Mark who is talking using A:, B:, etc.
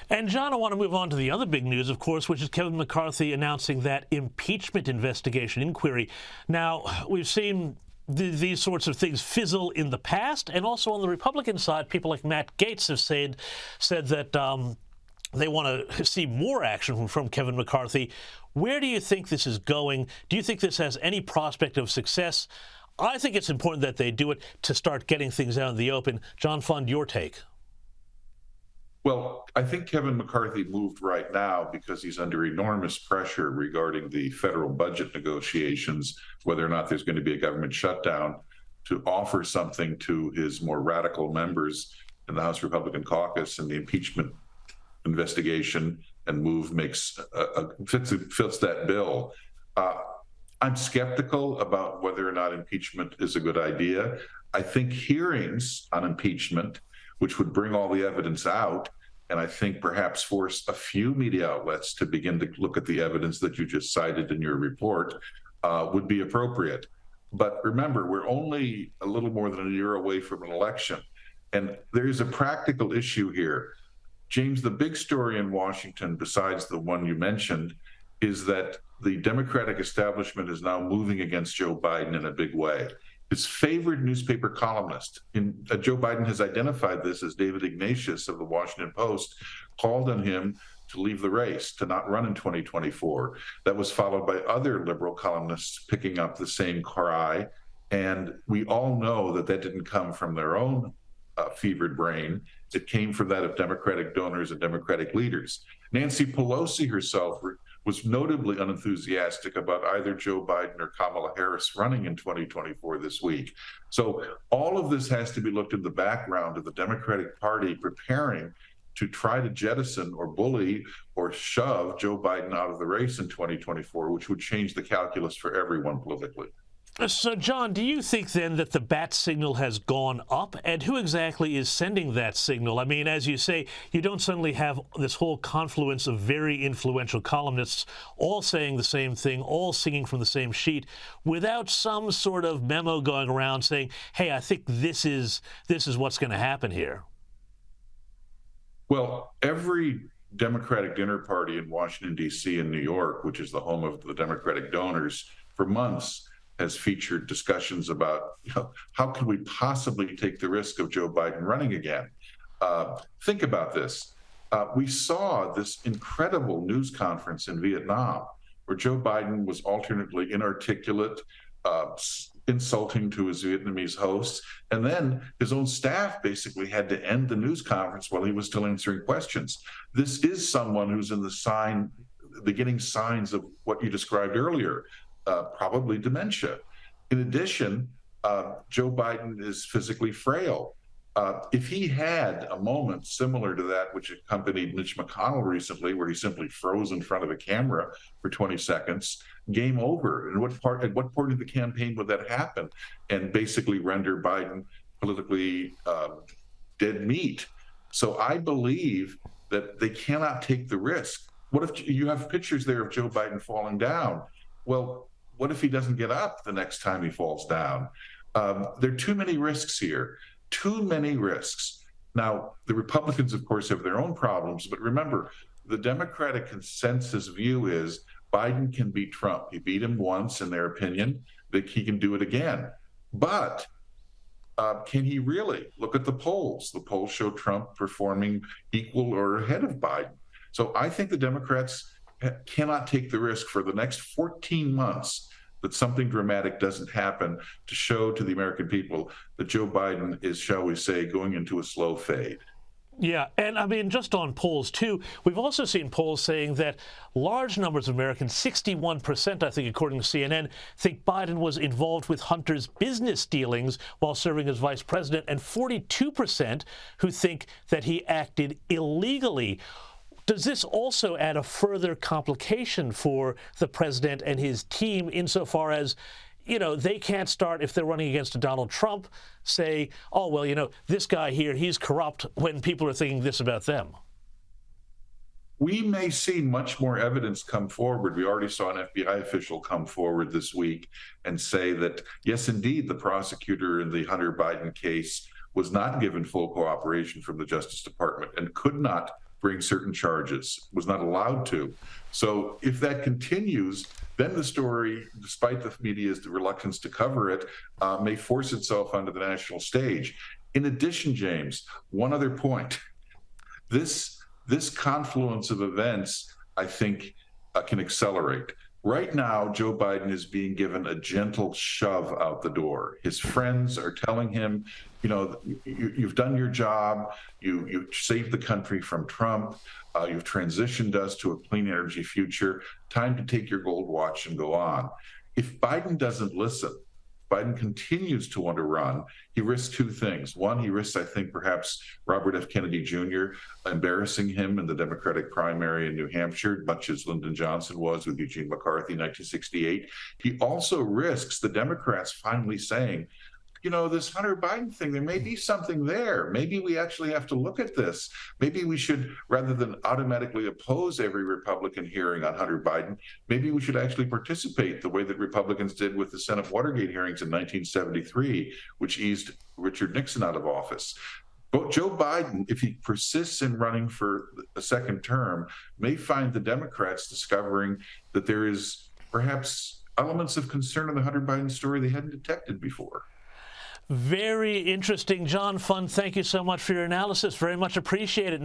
A: And John, I want to move on to the other big news, of course, which is Kevin McCarthy announcing that impeachment investigation inquiry. Now, we've seen these sorts of things fizzle in the past, and also on the Republican side, people like Matt Gaetz have said that they want to see more action from Kevin McCarthy. Where do you think this is going? Do you think this has any prospect of success? I think it's important that they do it to start getting things out in the open. John Fund, your take.
B: Well, I think Kevin McCarthy moved right now because he's under enormous pressure regarding the federal budget negotiations, whether or not there's going to be a government shutdown, to offer something to his more radical members in the House Republican caucus, and the impeachment investigation and move fits that bill. I'm skeptical about whether or not impeachment is a good idea. I think hearings on impeachment, which would bring all the evidence out, and I think perhaps force a few media outlets to begin to look at the evidence that you just cited in your report, would be appropriate. But remember, we're only a little more than a year away from an election, and there is a practical issue here. James, the big story in Washington, besides the one you mentioned, is that the Democratic establishment is now moving against Joe Biden in a big way. His favorite newspaper columnist, Joe Biden has identified this as David Ignatius of the Washington Post, called on him to leave the race, to not run in 2024. That was followed by other liberal columnists picking up the same cry. And we all know that that didn't come from their own fevered brain. It came from that of Democratic donors and Democratic leaders. Nancy Pelosi herself was notably unenthusiastic about either Joe Biden or Kamala Harris running in 2024 this week. So all of this has to be looked in the background of the Democratic Party preparing to try to jettison or bully or shove Joe Biden out of the race in 2024, which would change the calculus for everyone politically.
A: So, John, do you think then that the bat signal has gone up? And who exactly is sending that signal? I mean, as you say, you don't suddenly have this whole confluence of very influential columnists all saying the same thing, all singing from the same sheet, without some sort of memo going around saying, hey, I think this is what's going to happen here.
B: Well, every Democratic dinner party in Washington, D.C. and New York, which is the home of the Democratic donors, for months has featured discussions about, how can we possibly take the risk of Joe Biden running again? Think about this. We saw this incredible news conference in Vietnam where Joe Biden was alternately inarticulate, insulting to his Vietnamese hosts, and then his own staff basically had to end the news conference while he was still answering questions. This is someone who's in the beginning signs of what you described earlier, probably dementia. In addition, Joe Biden is physically frail. If he had a moment similar to that which accompanied Mitch McConnell recently, where he simply froze in front of a camera for 20 seconds, game over. And at what point of the campaign would that happen and basically render Biden politically dead meat? So I believe that they cannot take the risk. What if you have pictures there of Joe Biden falling down? Well, what if he doesn't get up the next time he falls down? There are too many risks here, too many risks. Now, the Republicans, of course, have their own problems, but remember, the Democratic consensus view is Biden can beat Trump. He beat him once, in their opinion, that he can do it again. But can he really? Look at the polls. The polls show Trump performing equal or ahead of Biden. So I think the Democrats cannot take the risk for the next 14 months that something dramatic doesn't happen to show to the American people that Joe Biden is, shall we say, going into a slow fade.
A: Yeah, and I mean, just on polls, too, we've also seen polls saying that large numbers of Americans, 61%, I think, according to CNN, think Biden was involved with Hunter's business dealings while serving as vice president, and 42% who think that he acted illegally. Does this also add a further complication for the president and his team insofar as, they can't start, if they're running against Donald Trump, say, oh, well, this guy here, he's corrupt, when people are thinking this about them?
B: We may see much more evidence come forward. We already saw an FBI official come forward this week and say that, yes, indeed, the prosecutor in the Hunter Biden case was not given full cooperation from the Justice Department and could not bring certain charges, was not allowed to. So if that continues, then the story, despite the media's reluctance to cover it, may force itself onto the national stage. In addition, James, one other point. This confluence of events, I think, can accelerate. Right now, Joe Biden is being given a gentle shove out the door. His friends are telling him, you've done your job. You saved the country from Trump. You've transitioned us to a clean energy future. Time to take your gold watch and go on. If Biden doesn't listen, Biden continues to want to run, he risks two things. One, he risks, I think, perhaps Robert F. Kennedy Jr. embarrassing him in the Democratic primary in New Hampshire, much as Lyndon Johnson was with Eugene McCarthy in 1968. He also risks the Democrats finally saying, this Hunter Biden thing, there may be something there. Maybe we actually have to look at this. Maybe we should, rather than automatically oppose every Republican hearing on Hunter Biden, maybe we should actually participate the way that Republicans did with the Senate Watergate hearings in 1973, which eased Richard Nixon out of office. But Joe Biden, if he persists in running for a second term, may find the Democrats discovering that there is perhaps elements of concern in the Hunter Biden story they hadn't detected before.
A: Very interesting. John Fund, thank you so much for your analysis. Very much appreciated.